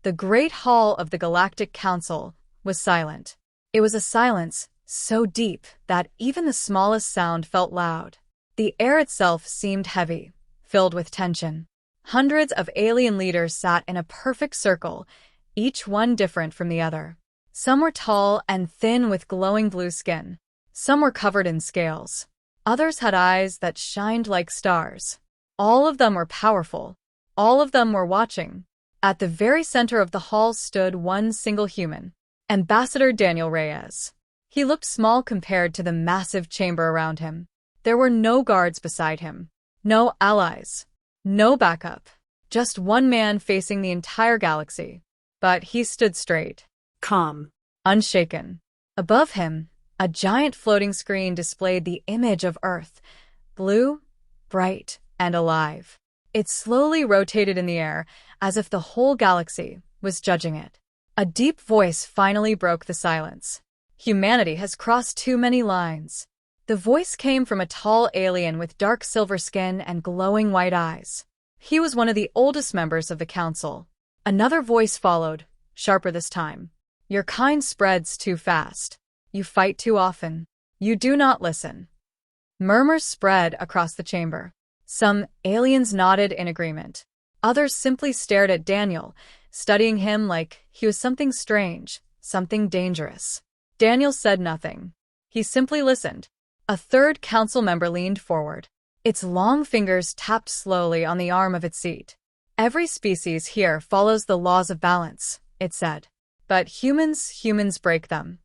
The great hall of the Galactic Council was silent. It was a silence so deep that even the smallest sound felt loud. The air itself seemed heavy, filled with tension. Hundreds of alien leaders sat in a perfect circle, each one different from the other. Some were tall and thin with glowing blue skin. Some were covered in scales. Others had eyes that shined like stars. All of them were powerful. All of them were watching. At the very center of the hall stood one single human, Ambassador Daniel Reyes. He looked small compared to the massive chamber around him. There were no guards beside him, no allies, no backup, just one man facing the entire galaxy. But he stood straight, calm, unshaken. Above him, a giant floating screen displayed the image of Earth, blue, bright, and alive. It slowly rotated in the air, as if the whole galaxy was judging it. A deep voice finally broke the silence. Humanity has crossed too many lines. The voice came from a tall alien with dark silver skin and glowing white eyes. He was one of the oldest members of the council. Another voice followed, sharper this time. Your kind spreads too fast. You fight too often. You do not listen. Murmurs spread across the chamber. Some aliens nodded in agreement. Others simply stared at Daniel, studying him like he was something strange, something dangerous. Daniel said nothing. He simply listened. A third council member leaned forward. Its long fingers tapped slowly on the arm of its seat. Every species here follows the laws of balance, it said. But humans break them.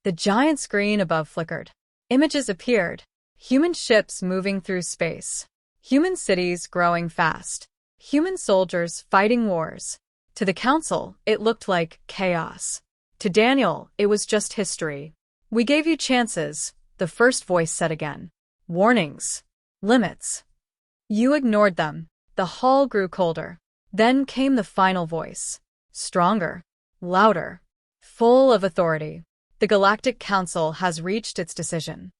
The giant screen above flickered. Images appeared. Human ships moving through space. Human cities growing fast. Human soldiers fighting wars. To the council, it looked like chaos. To Daniel, it was just history. We gave you chances, the first voice said again. Warnings. Limits. You ignored them. The hall grew colder. Then came the final voice. Stronger. Louder. Full of authority. The Galactic Council has reached its decision.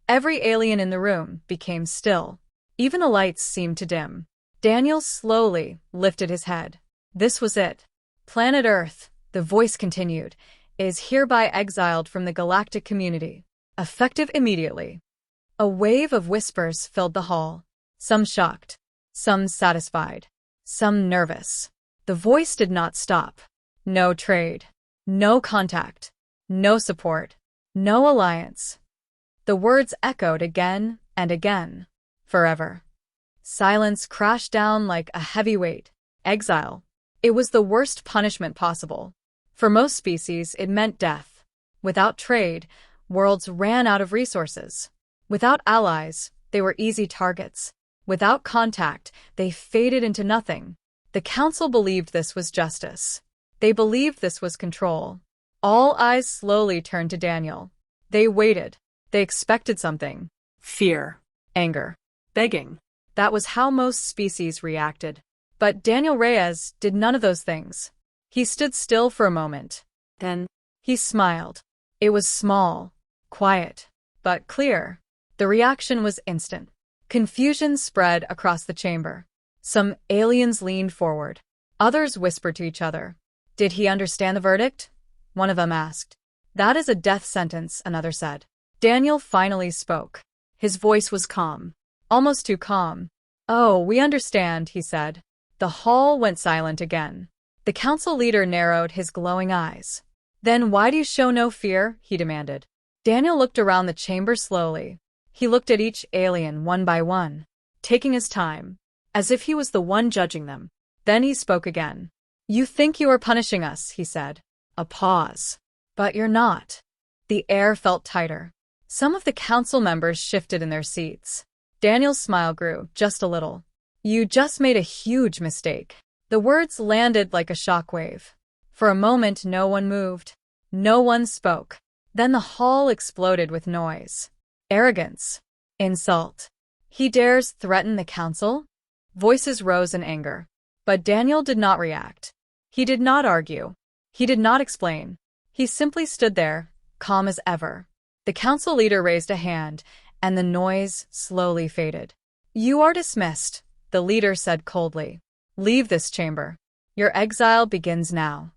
Every alien in the room became still. Even the lights seemed to dim. Daniel slowly lifted his head. This was it. Planet Earth, the voice continued, is hereby exiled from the galactic community. Effective immediately. A wave of whispers filled the hall. Some shocked. Some satisfied. Some nervous. The voice did not stop. No trade. No contact. No support. No alliance. The words echoed again and again. Forever. Silence crashed down like a heavy weight. Exile. It was the worst punishment possible. For most species, it meant death. Without trade, worlds ran out of resources. Without allies, they were easy targets. Without contact, they faded into nothing. The council believed this was justice. They believed this was control. All eyes slowly turned to Daniel. They waited. They expected something. Fear. Anger. Begging. That was how most species reacted. But Daniel Reyes did none of those things. He stood still for a moment. Then he smiled. It was small, quiet, but clear. The reaction was instant. Confusion spread across the chamber. Some aliens leaned forward. Others whispered to each other. Did he understand the verdict? One of them asked. That is a death sentence, another said. Daniel finally spoke. His voice was calm. Almost too calm. Oh, we understand, he said. The hall went silent again. The council leader narrowed his glowing eyes. Then why do you show no fear? He demanded. Daniel looked around the chamber slowly. He looked at each alien one by one, taking his time, as if he was the one judging them. Then he spoke again. You think you are punishing us, he said. A pause. But you're not. The air felt tighter. Some of the council members shifted in their seats. Daniel's smile grew just a little. You just made a huge mistake. The words landed like a shockwave. For a moment, no one moved. No one spoke. Then the hall exploded with noise. Arrogance. Insult. He dares threaten the council? Voices rose in anger. But Daniel did not react. He did not argue. He did not explain. He simply stood there, calm as ever. The council leader raised a hand, and the noise slowly faded. You are dismissed, the leader said coldly. Leave this chamber. Your exile begins now.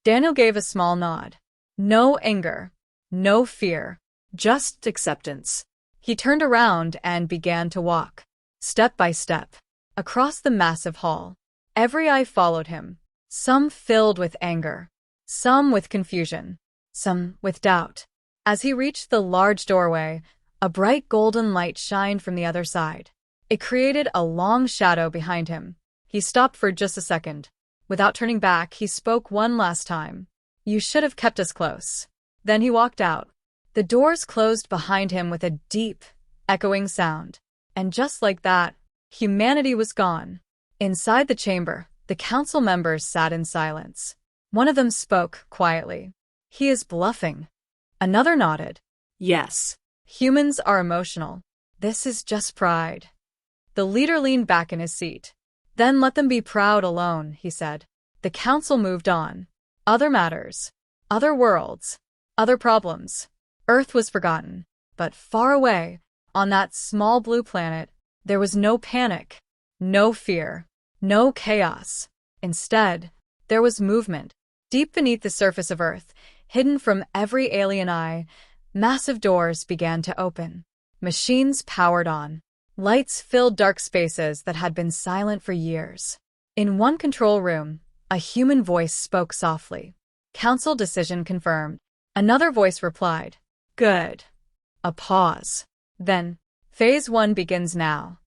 Daniel gave a small nod. No anger, no fear, just acceptance. He turned around and began to walk, step by step, across the massive hall. Every eye followed him, some filled with anger, some with confusion, some with doubt. As he reached the large doorway, a bright golden light shined from the other side. It created a long shadow behind him. He stopped for just a second. Without turning back, he spoke one last time. You should have kept us close. Then he walked out. The doors closed behind him with a deep, echoing sound. And just like that, humanity was gone. Inside the chamber, the council members sat in silence. One of them spoke quietly. He is bluffing. Another nodded. Yes. Humans are emotional. This is just pride. The leader leaned back in his seat. Then let them be proud alone, he said. The council moved on. Other matters. Other worlds. Other problems. Earth was forgotten. But far away, on that small blue planet, there was no panic, no fear, no chaos. Instead, there was movement. Deep beneath the surface of Earth, hidden from every alien eye, massive doors began to open. Machines powered on. Lights filled dark spaces that had been silent for years. In one control room, a human voice spoke softly. Council decision confirmed. Another voice replied. Good. A pause. Then, Phase 1 begins now.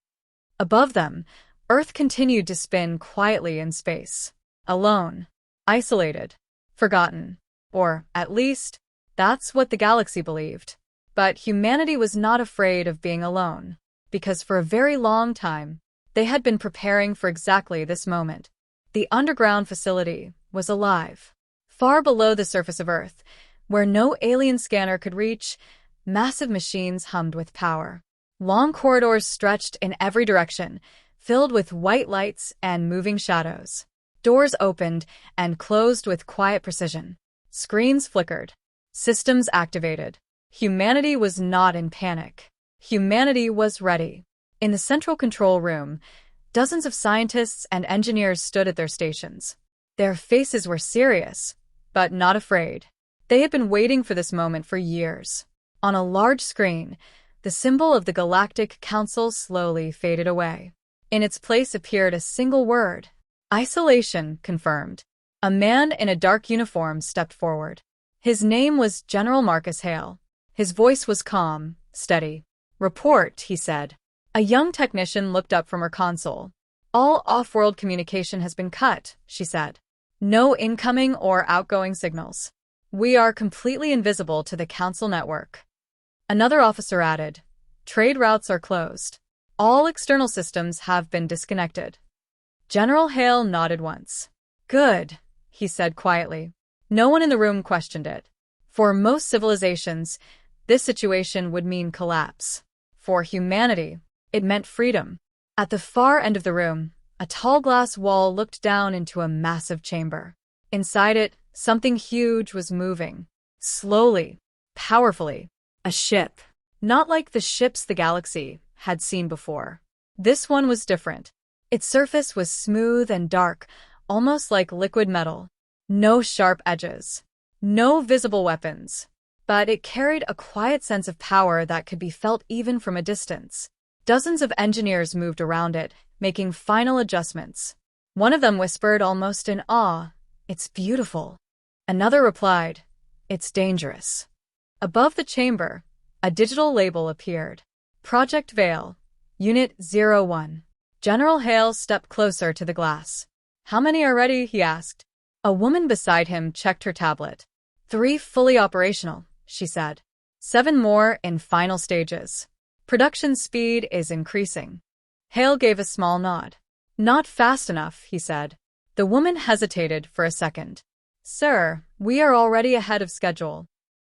Above them, Earth continued to spin quietly in space. Alone. Isolated. Forgotten. Or, at least, that's what the galaxy believed. But humanity was not afraid of being alone. Because for a very long time, they had been preparing for exactly this moment. The underground facility was alive. Far below the surface of Earth, where no alien scanner could reach, massive machines hummed with power. Long corridors stretched in every direction, filled with white lights and moving shadows. Doors opened and closed with quiet precision. Screens flickered. Systems activated. Humanity was not in panic. Humanity was ready. In the central control room, dozens of scientists and engineers stood at their stations. Their faces were serious, but not afraid. They had been waiting for this moment for years. On a large screen, the symbol of the Galactic Council slowly faded away. In its place appeared a single word. Isolation confirmed. A man in a dark uniform stepped forward. His name was General Marcus Hale. His voice was calm, steady. Report, he said. A young technician looked up from her console. All off-world communication has been cut, she said. No incoming or outgoing signals. We are completely invisible to the council network. Another officer added, trade routes are closed. All external systems have been disconnected. General Hale nodded once. Good, he said quietly. No one in the room questioned it. For most civilizations, this situation would mean collapse. For humanity, it meant freedom. At the far end of the room, a tall glass wall looked down into a massive chamber. Inside it, something huge was moving. Slowly, powerfully. A ship. Not like the ships the galaxy had seen before. This one was different. Its surface was smooth and dark, almost like liquid metal. No sharp edges. No visible weapons. But it carried a quiet sense of power that could be felt even from a distance. Dozens of engineers moved around it, making final adjustments. One of them whispered almost in awe, "It's beautiful." Another replied, "It's dangerous." Above the chamber, a digital label appeared. Project Veil, Unit 01. General Hale stepped closer to the glass. How many are ready? He asked. A woman beside him checked her tablet. 3 fully operational, she said. 7 more in final stages. Production speed is increasing. Hale gave a small nod. Not fast enough, he said. The woman hesitated for a second. Sir, we are already ahead of schedule.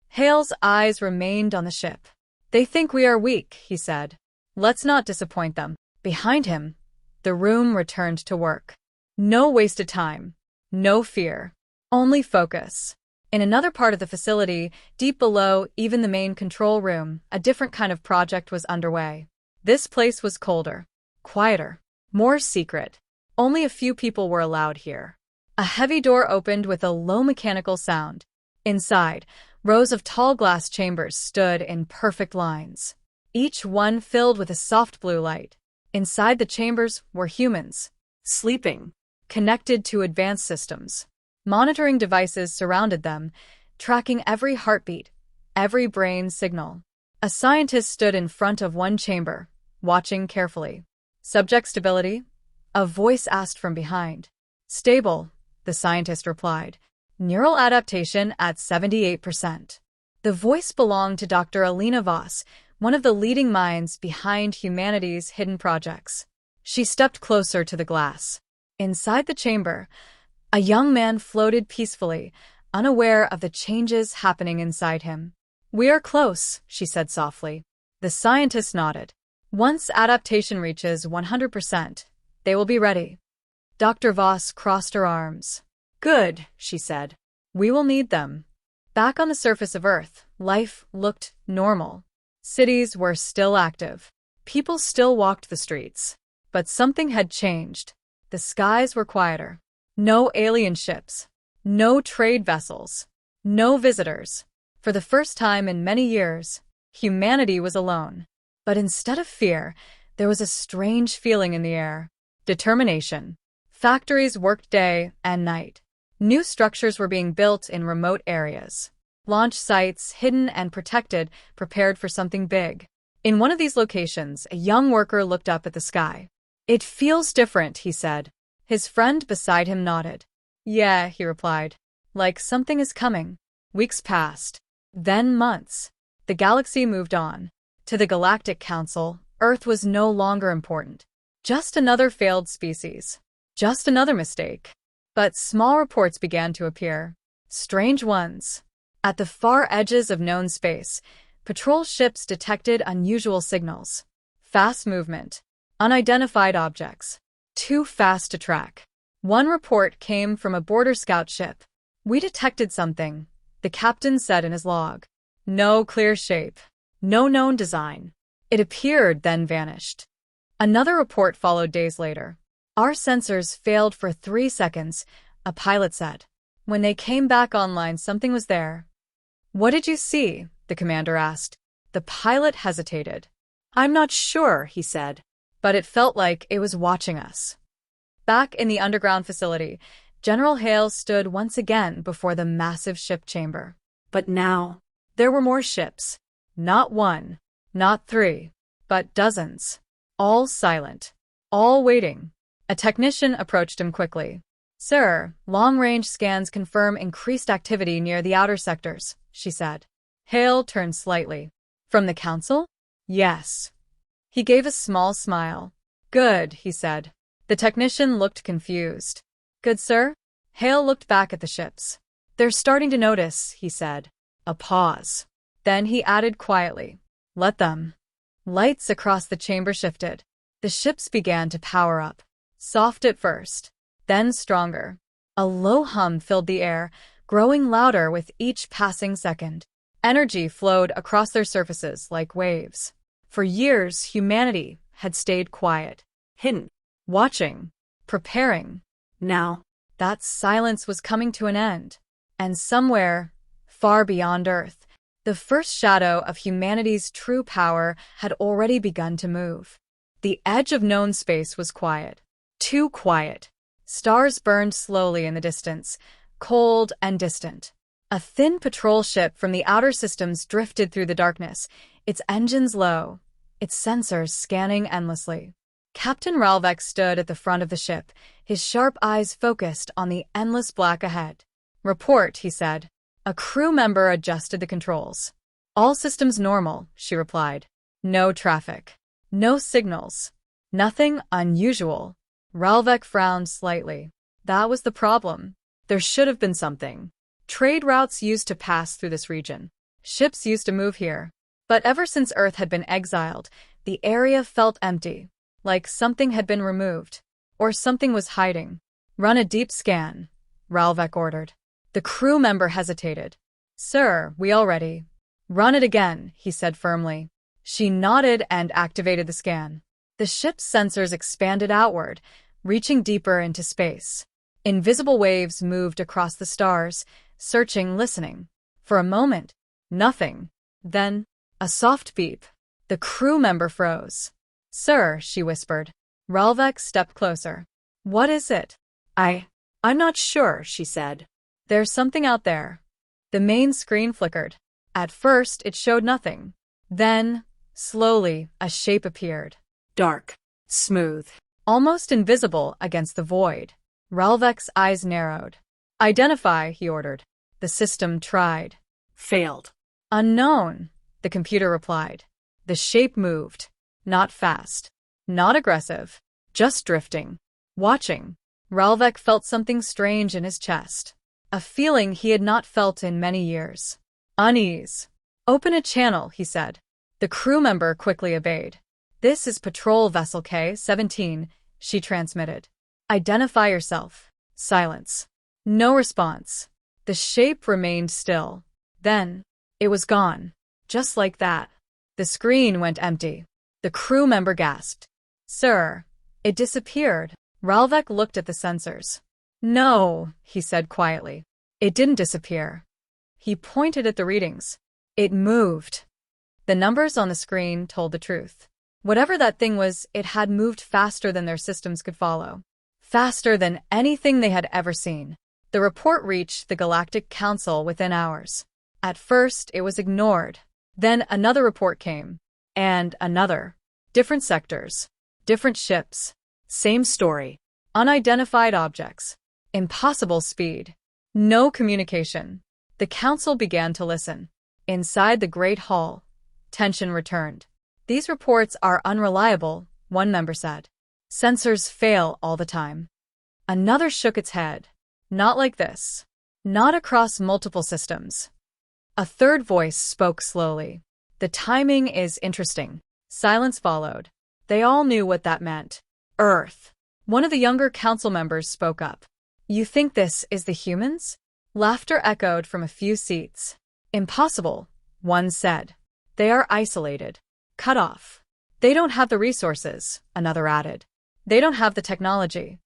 Hale's eyes remained on the ship. They think we are weak, he said. Let's not disappoint them. Behind him, the room returned to work. No wasted time. No fear. Only focus. In another part of the facility, deep below even the main control room, a different kind of project was underway. This place was colder, quieter, more secret. Only a few people were allowed here. A heavy door opened with a low mechanical sound. Inside, rows of tall glass chambers stood in perfect lines, each one filled with a soft blue light. Inside the chambers were humans, Sleeping. connected to advanced systems. Monitoring devices surrounded them, tracking every heartbeat, every brain signal. A scientist stood in front of one chamber, watching carefully. Subject stability? A voice asked from behind. Stable, the scientist replied. Neural adaptation at 78%. The voice belonged to Dr. Alina Voss, one of the leading minds behind humanity's hidden projects. She stepped closer to the glass. Inside the chamber, a young man floated peacefully, unaware of the changes happening inside him. We are close, she said softly. The scientist nodded. Once adaptation reaches 100%, they will be ready. Dr. Voss crossed her arms. Good, she said. We will need them. Back on the surface of Earth, life looked normal. Cities were still active. People still walked the streets. But something had changed. The skies were quieter. No alien ships. No trade vessels. No visitors. For the first time in many years, humanity was alone. But instead of fear, there was a strange feeling in the air. Determination. Factories worked day and night. New structures were being built in remote areas. Launch sites, hidden and protected, prepared for something big. In one of these locations, a young worker looked up at the sky. It feels different, he said. His friend beside him nodded. Yeah, he replied. Like something is coming. Weeks passed. Then months. The galaxy moved on. To the Galactic Council, Earth was no longer important. Just another failed species. Just another mistake. But small reports began to appear. Strange ones. At the far edges of known space, patrol ships detected unusual signals. Fast movement. Unidentified objects. Too fast to track. One report came from a border scout ship. We detected something, the captain said in his log. No clear shape. No known design. It appeared, then vanished. Another report followed days later. Our sensors failed for 3 seconds, a pilot said. When they came back online, something was there. What did you see? The commander asked. The pilot hesitated. I'm not sure, he said. But it felt like it was watching us. Back in the underground facility, General Hale stood once again before the massive ship chamber. But now, there were more ships. Not one, not 3, but dozens. All silent. All waiting. A technician approached him quickly. Sir, long-range scans confirm increased activity near the outer sectors, she said. Hale turned slightly. From the council? Yes. He gave a small smile. Good, he said. The technician looked confused. Good, sir? Hale looked back at the ships. They're starting to notice, he said. A pause. Then he added quietly. Let them. Lights across the chamber shifted. The ships began to power up. Soft at first, then stronger. A low hum filled the air, growing louder with each passing second. Energy flowed across their surfaces like waves. For years, humanity had stayed quiet, hidden, watching, preparing. Now, that silence was coming to an end. And somewhere, far beyond Earth, the first shadow of humanity's true power had already begun to move. The edge of known space was quiet. Too quiet. Stars burned slowly in the distance, cold and distant. A thin patrol ship from the outer systems drifted through the darkness, its engines low, its sensors scanning endlessly. Captain Ralvek stood at the front of the ship, his sharp eyes focused on the endless black ahead. Report, he said. A crew member adjusted the controls. All systems normal, she replied. No traffic. No signals. Nothing unusual. Ralvek frowned slightly. That was the problem. There should have been something. Trade routes used to pass through this region. Ships used to move here. But ever since Earth had been exiled, the area felt empty, like something had been removed, or something was hiding. Run a deep scan, Ralvek ordered. The crew member hesitated. Sir, we already. Run it again, he said firmly. She nodded and activated the scan. The ship's sensors expanded outward, reaching deeper into space. Invisible waves moved across the stars, searching, listening. For a moment, nothing. Then, a soft beep. The crew member froze. "Sir," she whispered. Ralvek stepped closer. "What is it?" I'm not sure," she said. "There's something out there." The main screen flickered. At first, it showed nothing. Then, slowly, a shape appeared. Dark. Smooth. Almost invisible against the void. Ralvek's eyes narrowed. "Identify," he ordered. The system tried. Failed. "Unknown," the computer replied. The shape moved. Not fast. Not aggressive. Just drifting. Watching. Ralvek felt something strange in his chest. A feeling he had not felt in many years. Unease. "Open a channel," he said. The crew member quickly obeyed. "This is Patrol Vessel K-17, she transmitted. "Identify yourself." Silence. No response. The shape remained still. Then, it was gone. Just like that. The screen went empty. The crew member gasped. "Sir, it disappeared." Ralvek looked at the sensors. "No," he said quietly. "It didn't disappear." He pointed at the readings. It moved. The numbers on the screen told the truth. Whatever that thing was, it had moved faster than their systems could follow. Faster than anything they had ever seen. The report reached the Galactic Council within hours. At first, it was ignored. Then another report came. And another. Different sectors. Different ships. Same story. Unidentified objects. Impossible speed. No communication. The council began to listen. Inside the Great Hall, tension returned. "These reports are unreliable," one member said. "Sensors fail all the time." Another shook its head. "Not like this. Not across multiple systems." A third voice spoke slowly. "The timing is interesting." Silence followed. They all knew what that meant. Earth. One of the younger council members spoke up. "You think this is the humans?" Laughter echoed from a few seats. "Impossible," one said. "They are isolated. Cut off. They don't have the resources," another added. "They don't have the technology."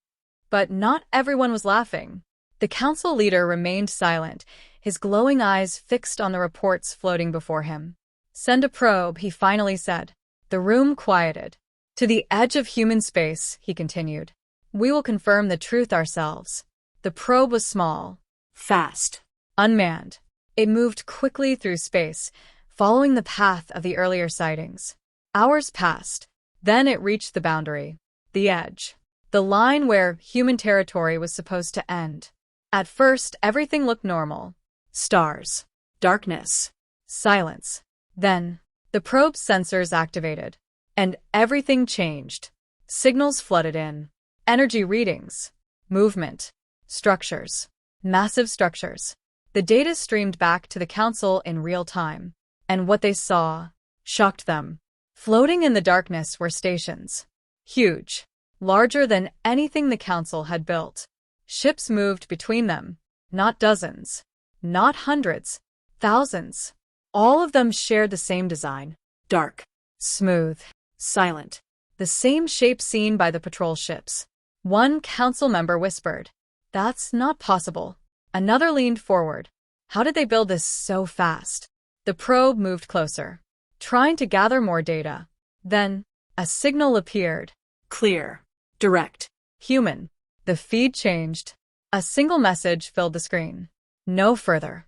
But not everyone was laughing. The council leader remained silent, his glowing eyes fixed on the reports floating before him. "Send a probe," he finally said. The room quieted. "To the edge of human space," he continued. "We will confirm the truth ourselves." The probe was small. Fast. Unmanned. It moved quickly through space, following the path of the earlier sightings. Hours passed. Then it reached the boundary. The edge. The line where human territory was supposed to end. At first, everything looked normal. Stars. Darkness. Silence. Then, the probe's sensors activated. And everything changed. Signals flooded in. Energy readings. Movement. Structures. Massive structures. The data streamed back to the council in real time. And what they saw shocked them. Floating in the darkness were stations. Huge. Larger than anything the council had built. Ships moved between them. Not dozens. Not hundreds. Thousands. All of them shared the same design. Dark. Smooth. Silent. The same shape seen by the patrol ships. One council member whispered, "That's not possible." Another leaned forward. How did they build this so fast? The probe moved closer, trying to gather more data. Then, a signal appeared. Clear. Direct. Human. The feed changed. A single message filled the screen. No further.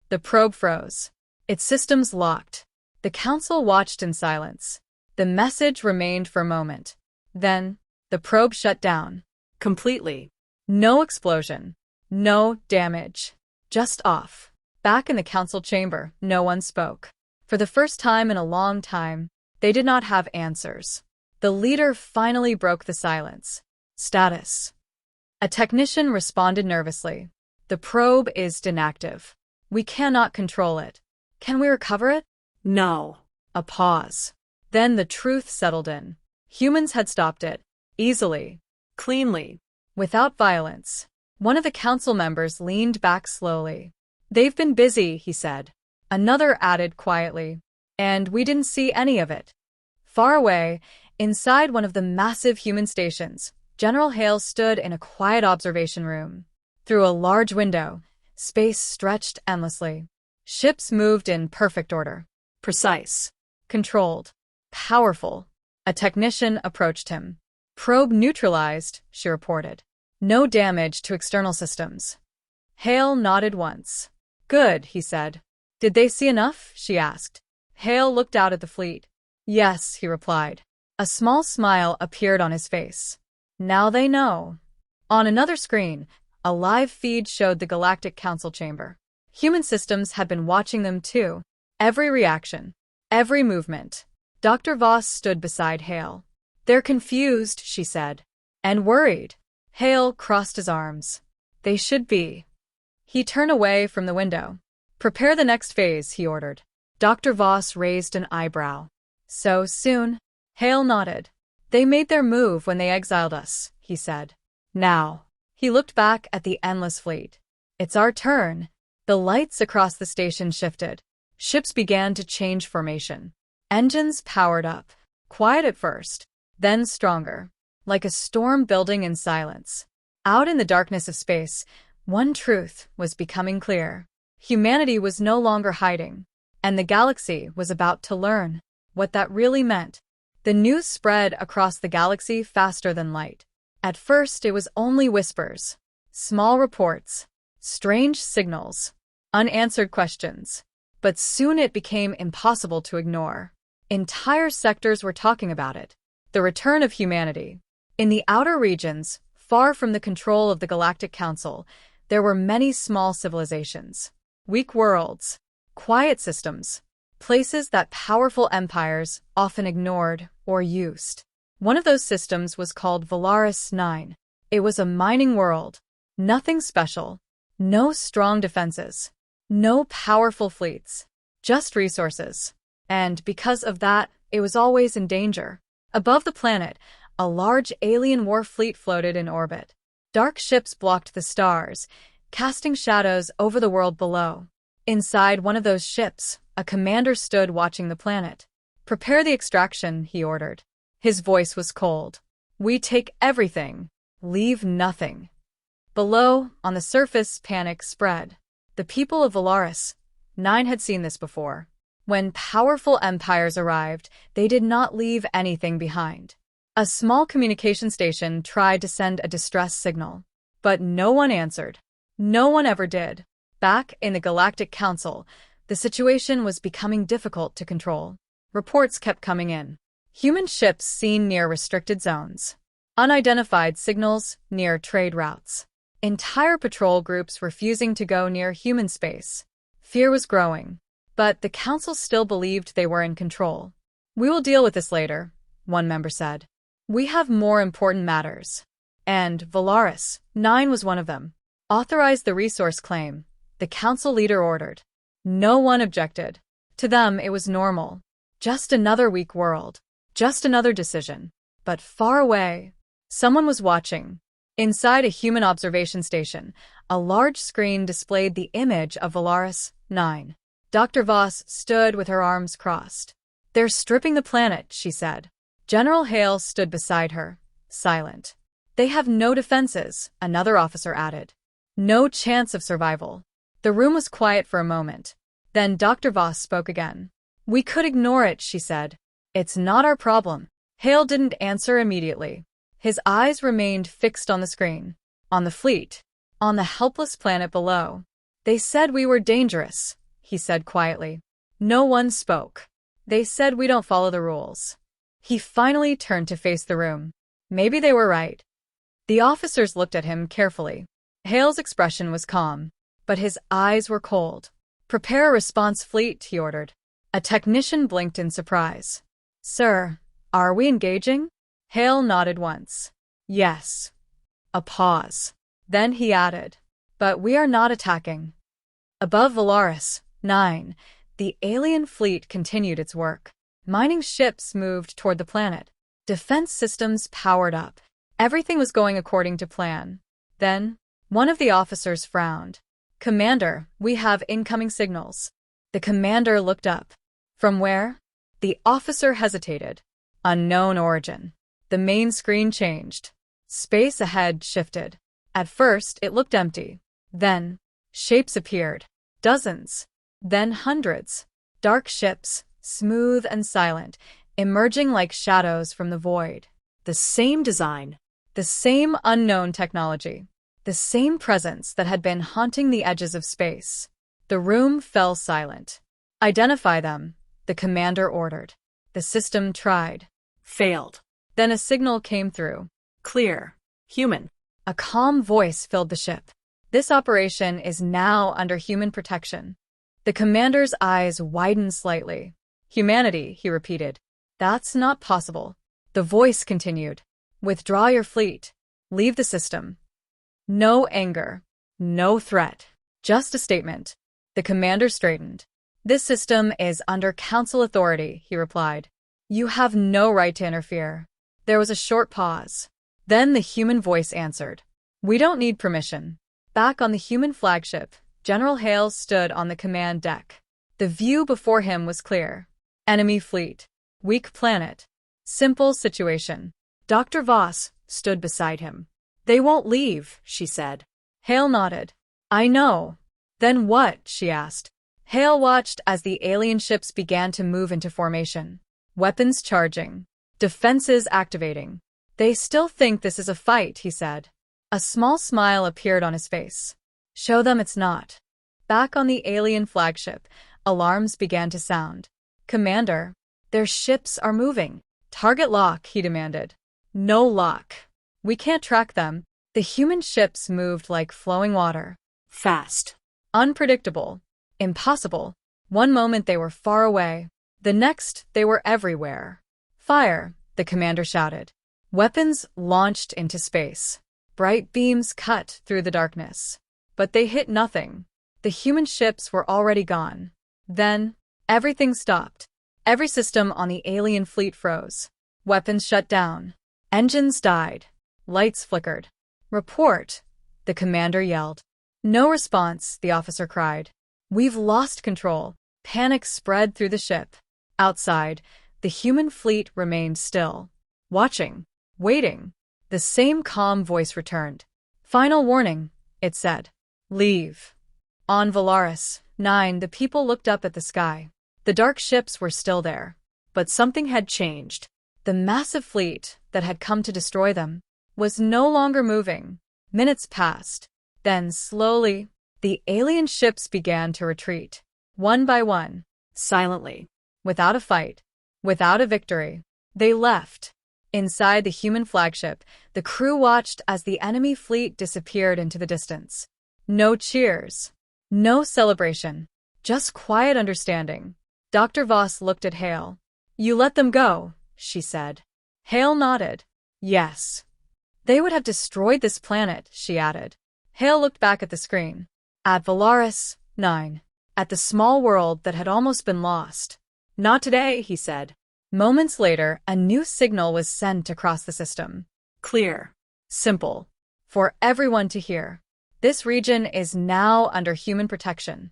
The probe froze. Its systems locked. The council watched in silence. The message remained for a moment. Then, the probe shut down. Completely. No explosion. No damage. Just off. Back in the council chamber, no one spoke. For the first time in a long time, they did not have answers. The leader finally broke the silence. "Status." A technician responded nervously. "The probe is inactive. We cannot control it. Can we recover it?" No. A pause. Then the truth settled in. Humans had stopped it. Easily. Cleanly. Without violence. One of the council members leaned back slowly. "They've been busy," he said. Another added quietly. "And we didn't see any of it." Far away, inside one of the massive human stations, General Hale stood in a quiet observation room. Through a large window, space stretched endlessly. Ships moved in perfect order. Precise. Controlled. Powerful. A technician approached him. Probe neutralized, she reported. No damage to external systems. Hale nodded once. Good, he said. Did they see enough? She asked. Hale looked out at the fleet. Yes, he replied. A small smile appeared on his face. Now they know. On another screen, a live feed showed the Galactic Council chamber. Human systems had been watching them too. Every reaction. Every movement. Dr. Voss stood beside Hale. They're confused, she said. And worried. Hale crossed his arms. They should be. He turned away from the window. Prepare the next phase, he ordered. Dr. Voss raised an eyebrow. So soon? Hale nodded. They made their move when they exiled us, he said. Now. He looked back at the endless fleet. It's our turn. The lights across the station shifted. Ships began to change formation. Engines powered up. Quiet at first, then stronger. Like a storm building in silence. Out in the darkness of space, one truth was becoming clear. Humanity was no longer hiding, and the galaxy was about to learn what that really meant. The news spread across the galaxy faster than light. At first, it was only whispers, small reports, strange signals, unanswered questions. But soon it became impossible to ignore. Entire sectors were talking about it. The return of humanity. In the outer regions, far from the control of the Galactic Council, there were many small civilizations. Weak worlds. Quiet systems. Places that powerful empires often ignored or used. One of those systems was called Valaris 9. It was a mining world. Nothing special. No strong defenses. No powerful fleets. Just resources. And because of that, it was always in danger. Above the planet, a large alien war fleet floated in orbit. Dark ships blocked the stars, casting shadows over the world below. Inside one of those ships, a commander stood watching the planet. Prepare the extraction, he ordered. His voice was cold. We take everything. Leave nothing. Below, on the surface, panic spread. The people of Valaris 9 had seen this before. When powerful empires arrived, they did not leave anything behind. A small communication station tried to send a distress signal, but no one answered. No one ever did. Back in the Galactic Council, the situation was becoming difficult to control. Reports kept coming in. Human ships seen near restricted zones. Unidentified signals near trade routes. Entire patrol groups refusing to go near human space. Fear was growing. But the Council still believed they were in control. We will deal with this later, one member said. We have more important matters. And Valaris 9 was one of them. Authorize the resource claim, the Council leader ordered. No one objected. To them, it was normal. Just another weak world. Just another decision. But far away, someone was watching. Inside a human observation station, a large screen displayed the image of Valaris 9. Dr. Voss stood with her arms crossed. They're stripping the planet, she said. General Hale stood beside her, silent. They have no defenses, another officer added. No chance of survival. The room was quiet for a moment. Then Dr. Voss spoke again. We could ignore it, she said. It's not our problem. Hale didn't answer immediately. His eyes remained fixed on the screen, on the fleet, on the helpless planet below. They said we were dangerous, he said quietly. No one spoke. They said we don't follow the rules. He finally turned to face the room. Maybe they were right. The officers looked at him carefully. Hale's expression was calm, but his eyes were cold. Prepare a response fleet, he ordered. A technician blinked in surprise. Sir, are we engaging? Hale nodded once. Yes. A pause. Then he added, but we are not attacking. Above Valaris 9, the alien fleet continued its work. Mining ships moved toward the planet. Defense systems powered up. Everything was going according to plan. Then, one of the officers frowned. Commander, we have incoming signals. The commander looked up. From where? The officer hesitated. Unknown origin. The main screen changed. Space ahead shifted. At first, it looked empty. Then, shapes appeared. Dozens. Then hundreds. Dark ships, smooth and silent, emerging like shadows from the void. The same design. The same unknown technology. The same presence that had been haunting the edges of space. The room fell silent. Identify them, the commander ordered. The system tried. Failed. Then a signal came through. Clear. Human. A calm voice filled the ship. This operation is now under human protection. The commander's eyes widened slightly. Humanity, he repeated. That's not possible. The voice continued. Withdraw your fleet. Leave the system. No anger. No threat. Just a statement. The commander straightened. This system is under council authority, he replied. You have no right to interfere. There was a short pause. Then the human voice answered. We don't need permission. Back on the human flagship, General Hale stood on the command deck. The view before him was clear. Enemy fleet. Weak planet. Simple situation. Dr. Voss stood beside him. They won't leave, she said. Hale nodded. I know. Then what? She asked. Hale watched as the alien ships began to move into formation. Weapons charging. Defenses activating. They still think this is a fight, he said. A small smile appeared on his face. Show them it's not. Back on the alien flagship, alarms began to sound. Commander, their ships are moving. Target lock, he demanded. No lock. We can't track them. The human ships moved like flowing water. Fast. Unpredictable. Impossible. One moment they were far away. The next, they were everywhere. Fire, the commander shouted. Weapons launched into space. Bright beams cut through the darkness. But they hit nothing. The human ships were already gone. Then, everything stopped. Every system on the alien fleet froze. Weapons shut down. Engines died. Lights flickered. Report, the commander yelled. No response, the officer cried. We've lost control. Panic spread through the ship. Outside, the human fleet remained still. Watching. Waiting. The same calm voice returned. Final warning, it said. Leave. On Valaris 9, the people looked up at the sky. The dark ships were still there. But something had changed. The massive fleet that had come to destroy them was no longer moving. Minutes passed. Then, slowly, the alien ships began to retreat. One by one. Silently. Without a fight. Without a victory. They left. Inside the human flagship, the crew watched as the enemy fleet disappeared into the distance. No cheers. No celebration. Just quiet understanding. Dr. Voss looked at Hale. You let them go, she said. Hale nodded. Yes. They would have destroyed this planet, she added. Hale looked back at the screen. At Valaris 9. At the small world that had almost been lost. Not today, he said. Moments later, a new signal was sent across the system. Clear. Simple. For everyone to hear. This region is now under human protection.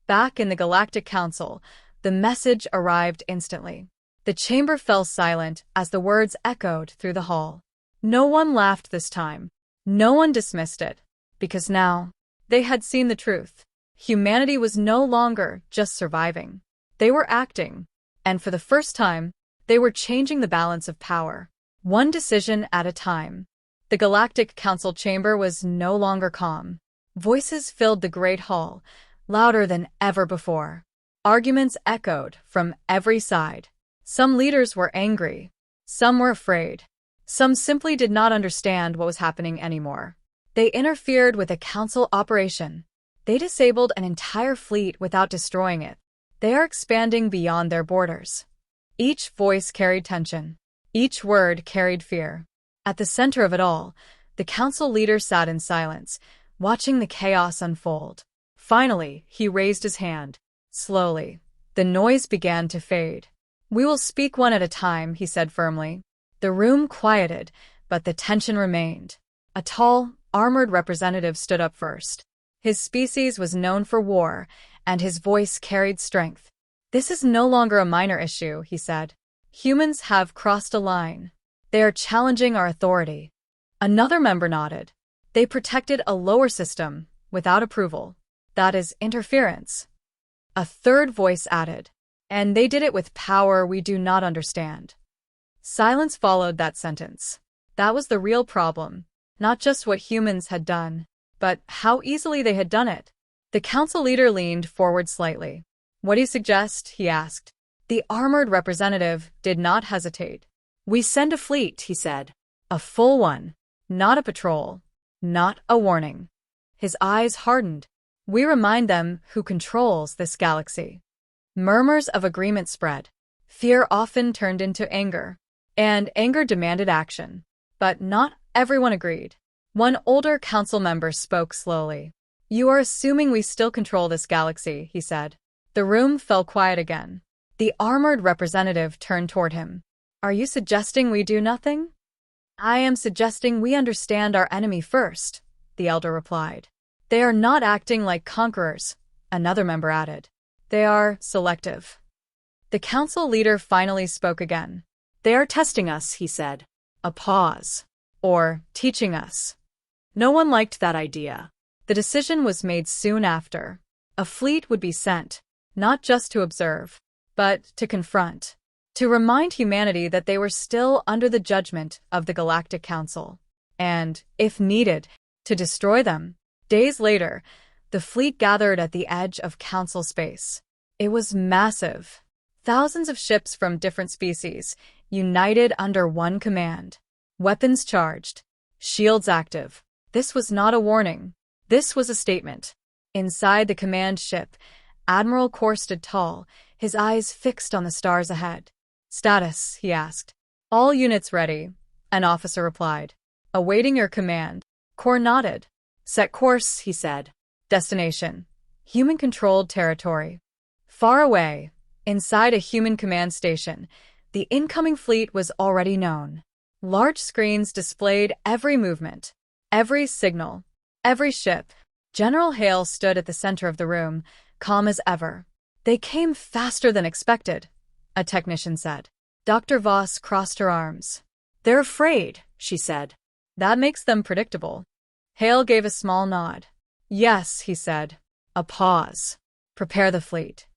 Back in the Galactic Council, the message arrived instantly. The chamber fell silent as the words echoed through the hall. No one laughed this time. No one dismissed it. Because now, they had seen the truth. Humanity was no longer just surviving. They were acting. And for the first time, they were changing the balance of power. One decision at a time. The Galactic Council chamber was no longer calm. Voices filled the great hall, louder than ever before. Arguments echoed from every side. Some leaders were angry. Some were afraid. Some simply did not understand what was happening anymore. They interfered with a council operation. They disabled an entire fleet without destroying it. They are expanding beyond their borders. Each voice carried tension. Each word carried fear. At the center of it all, the council leader sat in silence, watching the chaos unfold. Finally, he raised his hand. Slowly, the noise began to fade. We will speak one at a time, he said firmly. The room quieted, but the tension remained. A tall, armored representative stood up first. His species was known for war, and his voice carried strength. This is no longer a minor issue, he said. Humans have crossed a line. They are challenging our authority. Another member nodded. They protected a lower system without approval. That is interference. A third voice added. And they did it with power we do not understand. Silence followed that sentence. That was the real problem. Not just what humans had done, but how easily they had done it. The council leader leaned forward slightly. What do you suggest? He asked. The armored representative did not hesitate. We send a fleet, he said. A full one. Not a patrol. Not a warning. His eyes hardened. We remind them who controls this galaxy. Murmurs of agreement spread. Fear often turned into anger, and anger demanded action. But not everyone agreed. One older council member spoke slowly. You are assuming we still control this galaxy, he said. The room fell quiet again. The armored representative turned toward him. Are you suggesting we do nothing? I am suggesting we understand our enemy first, the elder replied. They are not acting like conquerors, another member added. They are selective. The council leader finally spoke again. They are testing us, he said. A pause. Or teaching us. No one liked that idea. The decision was made soon after. A fleet would be sent, not just to observe, but to confront. To remind humanity that they were still under the judgment of the Galactic Council. And, if needed, to destroy them. Days later, the fleet gathered at the edge of Council space. It was massive. Thousands of ships from different species, united under one command. Weapons charged. Shields active. This was not a warning. This was a statement. Inside the command ship, Admiral Kor stood tall, his eyes fixed on the stars ahead. Status, he asked. All units ready, an officer replied. Awaiting your command. Kor nodded. Set course, he said. Destination. Human-controlled territory. Far away, inside a human command station, the incoming fleet was already known. Large screens displayed every movement, every signal, every ship. General Hale stood at the center of the room, calm as ever. They came faster than expected, a technician said. Dr. Voss crossed her arms. They're afraid, she said. That makes them predictable. Hale gave a small nod. Yes, he said. A pause. Prepare the fleet.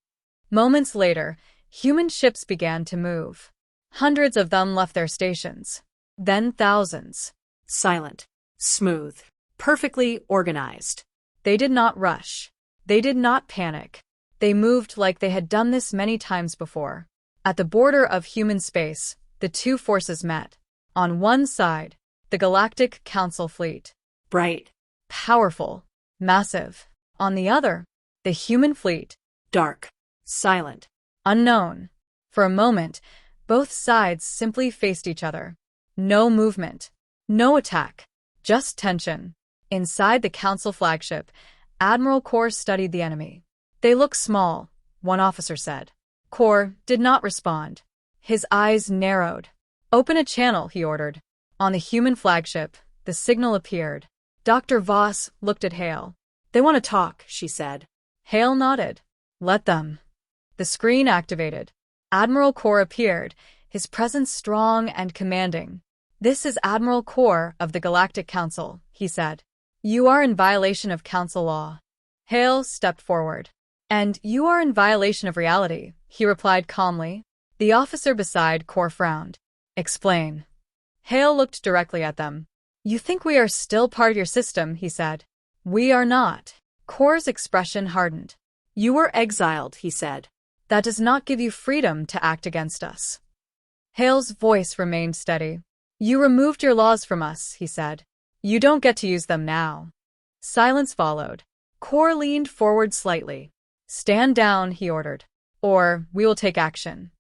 Moments later, human ships began to move. Hundreds of them left their stations. Then thousands. Silent. Smooth. Perfectly organized. They did not rush. They did not panic. They moved like they had done this many times before. At the border of human space, the two forces met. On one side, the Galactic Council fleet. Bright. Powerful. Massive. On the other, the human fleet. Dark. Silent. Unknown. For a moment, both sides simply faced each other. No movement. No attack. Just tension. Inside the Council flagship, Admiral Kor studied the enemy. They look small, one officer said. Kor did not respond. His eyes narrowed. Open a channel, he ordered. On the human flagship, the signal appeared. Dr. Voss looked at Hale. They want to talk, she said. Hale nodded. Let them. The screen activated. Admiral Kor appeared, his presence strong and commanding. This is Admiral Kor of the Galactic Council, he said. You are in violation of Council law. Hale stepped forward. And you are in violation of reality, he replied calmly. The officer beside Kor frowned. Explain. Hale looked directly at them. You think we are still part of your system, he said. We are not. Kor's expression hardened. You were exiled, he said. That does not give you freedom to act against us. Hale's voice remained steady. You removed your laws from us, he said. You don't get to use them now. Silence followed. Kor leaned forward slightly. Stand down, he ordered. Or we will take action.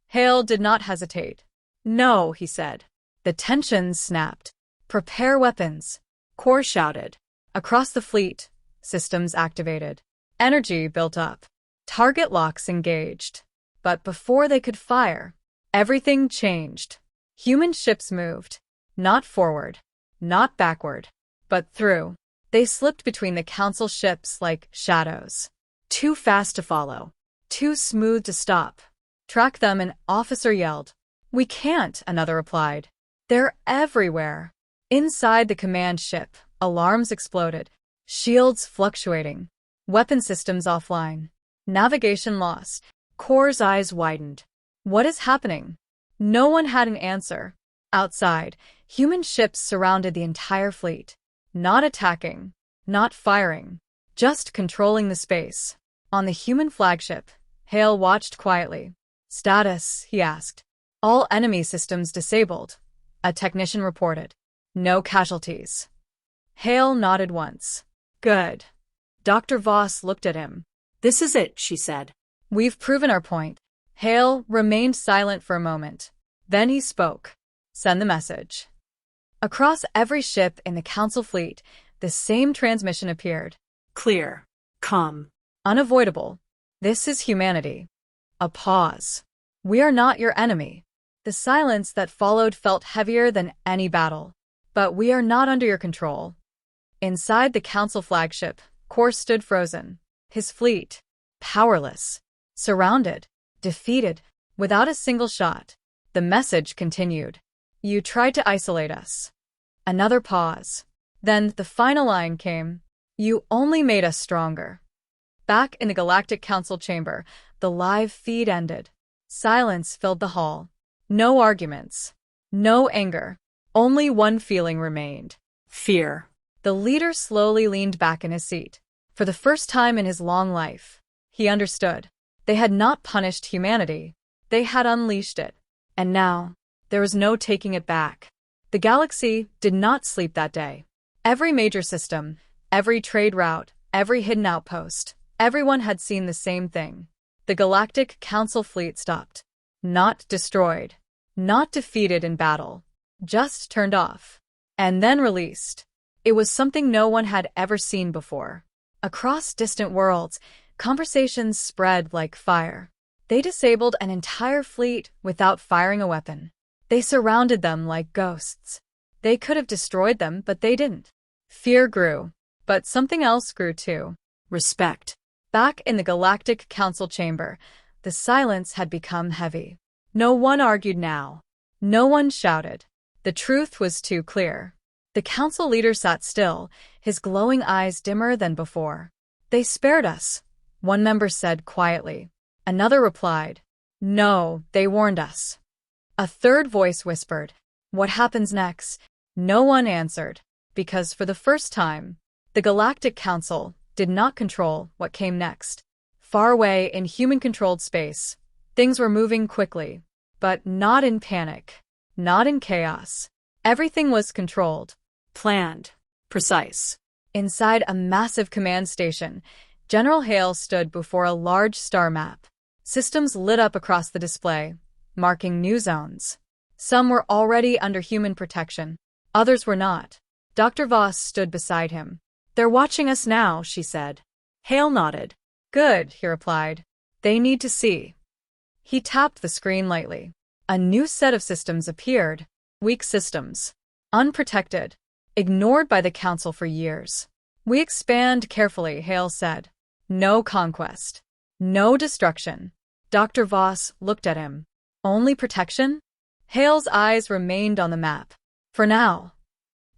Hale did not hesitate. No, he said. The tensions snapped. Prepare weapons. Kor shouted. Across the fleet, systems activated. Energy built up. Target locks engaged. But before they could fire, everything changed. Human ships moved. Not forward. Not backward. But through. They slipped between the Council ships like shadows. Too fast to follow. Too smooth to stop. Track them, an officer yelled. We can't, another replied. They're everywhere. Inside the command ship, alarms exploded, shields fluctuating, weapon systems offline, navigation lost. Core's eyes widened. What is happening? No one had an answer. Outside, human ships surrounded the entire fleet. Not attacking, not firing, just controlling the space. On the human flagship, Hale watched quietly. Status, he asked. All enemy systems disabled. A technician reported. No casualties. Hale nodded once. Good. Dr. Voss looked at him. This is it, she said. We've proven our point. Hale remained silent for a moment. Then he spoke. Send the message. Across every ship in the Council fleet, the same transmission appeared. Clear. Calm. Unavoidable. This is humanity. A pause. We are not your enemy. The silence that followed felt heavier than any battle. But we are not under your control. Inside the Council flagship, Core stood frozen. His fleet, powerless, surrounded, defeated, without a single shot. The message continued. You tried to isolate us. Another pause. Then the final line came. You only made us stronger. Back in the Galactic Council chamber, the live feed ended. Silence filled the hall. No arguments. No anger. Only one feeling remained. Fear. The leader slowly leaned back in his seat. For the first time in his long life, he understood. They had not punished humanity. They had unleashed it. And now, there was no taking it back. The galaxy did not sleep that day. Every major system, every trade route, every hidden outpost, everyone had seen the same thing. The Galactic Council fleet stopped. Not destroyed. Not defeated in battle. Just turned off. And then released. It was something no one had ever seen before. Across distant worlds, conversations spread like fire. They disabled an entire fleet without firing a weapon. They surrounded them like ghosts. They could have destroyed them, but they didn't. Fear grew. But something else grew too. Respect. Back in the Galactic Council chamber, the silence had become heavy. No one argued now. No one shouted. The truth was too clear. The council leader sat still, his glowing eyes dimmer than before. They spared us, one member said quietly. Another replied, no, they warned us. A third voice whispered, what happens next? No one answered, because for the first time, the Galactic Council did not control what came next. Far away in human-controlled space, things were moving quickly, but not in panic, not in chaos. Everything was controlled. Planned. Precise. Inside a massive command station, General Hale stood before a large star map. Systems lit up across the display, marking new zones. Some were already under human protection. Others were not. Dr. Voss stood beside him. They're watching us now, she said. Hale nodded. Good, he replied. They need to see. He tapped the screen lightly. A new set of systems appeared. Weak systems. Unprotected. Ignored by the Council for years. We expand carefully, Hale said. No conquest. No destruction. Dr. Voss looked at him. Only protection? Hale's eyes remained on the map. For now.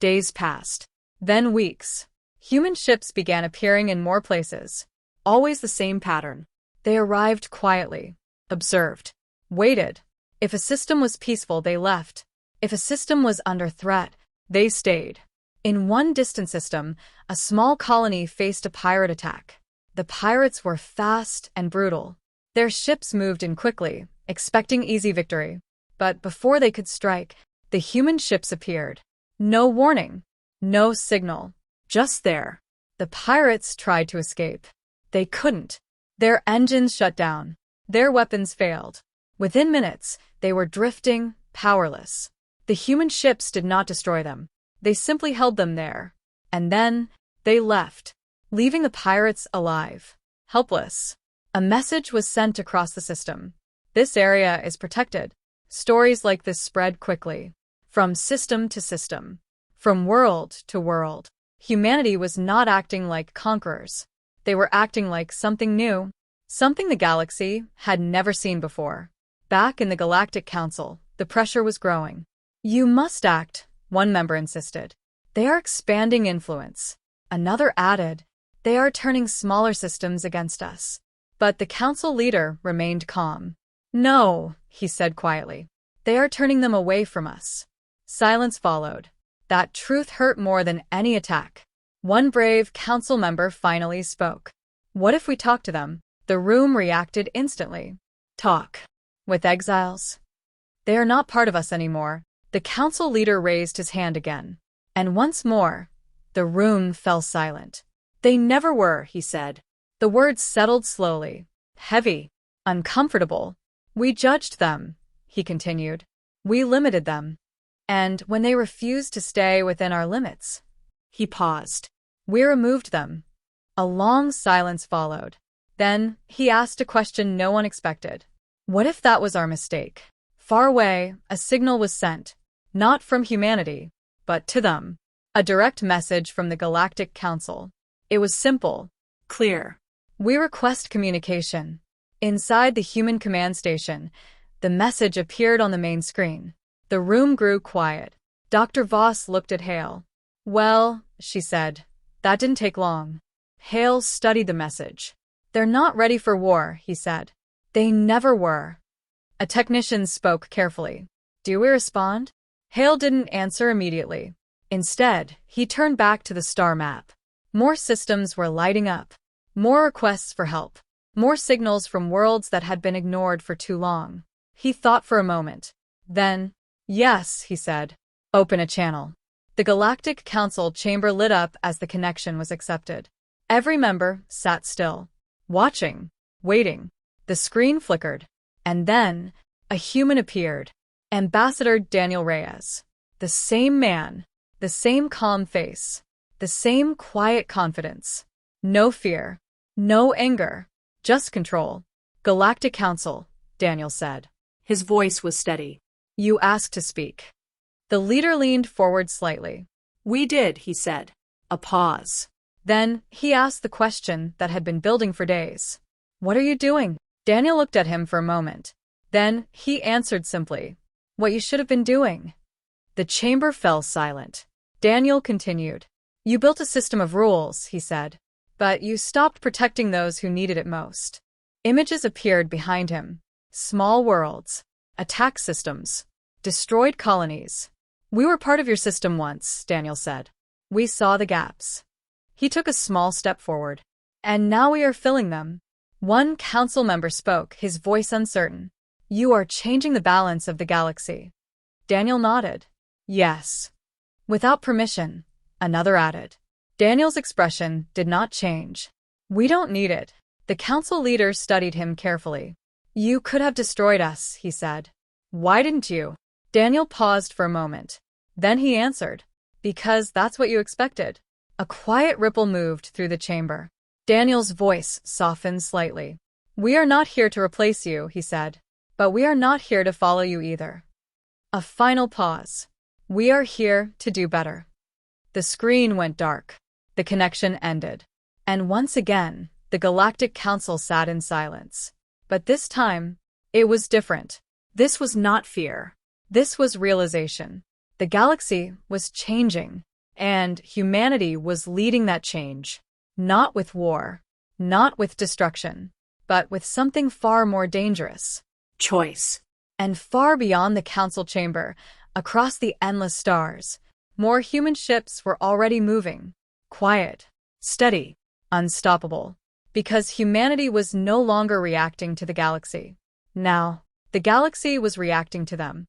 Days passed. Then weeks. Human ships began appearing in more places. Always the same pattern. They arrived quietly. Observed. Waited. If a system was peaceful, they left. If a system was under threat, they stayed. In one distant system, a small colony faced a pirate attack. The pirates were fast and brutal. Their ships moved in quickly, expecting easy victory. But before they could strike, the human ships appeared. No warning. No signal. Just there. The pirates tried to escape. They couldn't. Their engines shut down. Their weapons failed. Within minutes, they were drifting, powerless. The human ships did not destroy them. They simply held them there. And then, they left, leaving the pirates alive, helpless. A message was sent across the system. This area is protected. Stories like this spread quickly. From system to system. From world to world. Humanity was not acting like conquerors. They were acting like something new. Something the galaxy had never seen before. Back in the Galactic Council, the pressure was growing. You must act, one member insisted. They are expanding influence. Another added, they are turning smaller systems against us. But the council leader remained calm. No, he said quietly. They are turning them away from us. Silence followed. That truth hurt more than any attack. One brave council member finally spoke. What if we talk to them? The room reacted instantly. Talk. With exiles? They are not part of us anymore. The council leader raised his hand again. And once more, the room fell silent. They never were, he said. The words settled slowly, heavy, uncomfortable. We judged them, he continued. We limited them. And when they refused to stay within our limits, he paused. We removed them. A long silence followed. Then he asked a question no one expected. What if that was our mistake? Far away, a signal was sent, not from humanity, but to them. A direct message from the Galactic Council. It was simple, clear. We request communication. Inside the human command station, the message appeared on the main screen. The room grew quiet. Dr. Voss looked at Hale. Well, she said, that didn't take long. Hale studied the message. They're not ready for war, he said. They never were. A technician spoke carefully. Do we respond? Hale didn't answer immediately. Instead, he turned back to the star map. More systems were lighting up. More requests for help. More signals from worlds that had been ignored for too long. He thought for a moment. Then, yes, he said. Open a channel. The Galactic Council chamber lit up as the connection was accepted. Every member sat still, watching, waiting. The screen flickered, and then a human appeared. Ambassador Daniel Reyes. The same man, the same calm face, the same quiet confidence. No fear, no anger, just control. Galactic Council, Daniel said. His voice was steady. You asked to speak. The leader leaned forward slightly. We did, he said. A pause. Then he asked the question that had been building for days. What are you doing? Daniel looked at him for a moment. Then he answered simply. What you should have been doing. The chamber fell silent. Daniel continued. You built a system of rules, he said. But you stopped protecting those who needed it most. Images appeared behind him. Small worlds. Attack systems. Destroyed colonies. We were part of your system once, Daniel said. We saw the gaps. He took a small step forward. And now we are filling them. One council member spoke, his voice uncertain. You are changing the balance of the galaxy. Daniel nodded. Yes. Without permission, another added. Daniel's expression did not change. We don't need it. The council leader studied him carefully. You could have destroyed us, he said. Why didn't you? Daniel paused for a moment. Then he answered. Because that's what you expected. A quiet ripple moved through the chamber. Daniel's voice softened slightly. We are not here to replace you, he said. But we are not here to follow you either. A final pause. We are here to do better. The screen went dark. The connection ended. And once again, the Galactic Council sat in silence. But this time, it was different. This was not fear. This was realization. The galaxy was changing, and humanity was leading that change. Not with war, not with destruction, but with something far more dangerous. Choice. And far beyond the council chamber, across the endless stars, more human ships were already moving. Quiet, steady, unstoppable. Because humanity was no longer reacting to the galaxy. Now, the galaxy was reacting to them.